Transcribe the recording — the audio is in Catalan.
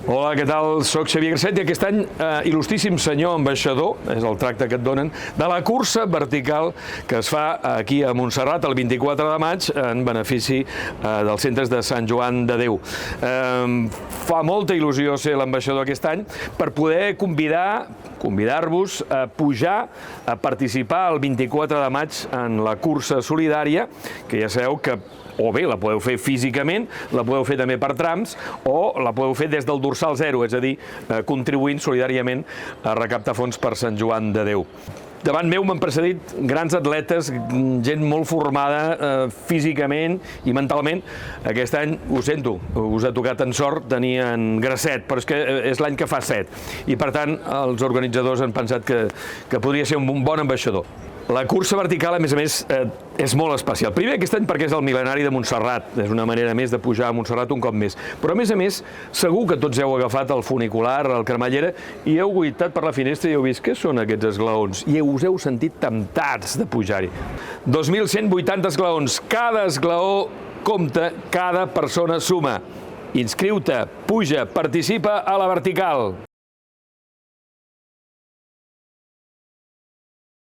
Hola, què tal? Soc Xavier Grasset i aquest any, il·lustríssim senyor ambaixador, és el tracte que et donen, de la cursa vertical que es fa aquí a Montserrat el 24 de maig en benefici dels centres de Sant Joan de Déu. Fa molta il·lusió ser l'ambaixador aquest any per poder convidar-vos a pujar a participar el 24 de maig en la cursa solidària, que ja sabeu que o bé la podeu fer físicament, la podeu fer també per trams, o la podeu fer des del dorsal zero, és a dir, contribuint solidàriament a recaptar fons per Sant Joan de Déu. Davant meu m'han precedit grans atletes, gent molt formada físicament i mentalment. Aquest any, ho sento, us ha tocat en sort tenir en Grasset, però és que és l'any que fa 7. I per tant, els organitzadors han pensat que podria ser un bon ambaixador. La cursa vertical, a més, és molt especial. Primer, aquest any perquè és el mil·lenari de Montserrat. És una manera més de pujar a Montserrat un cop més. Però, a més, segur que tots heu agafat el funicular, el cremallera, i heu guitat per la finestra i heu vist què són aquests esglaons. I us heu sentit temptats de pujar-hi. 2.180 esglaons. Cada esglaó compta, cada persona suma. Inscriu-te, puja, participa a la vertical.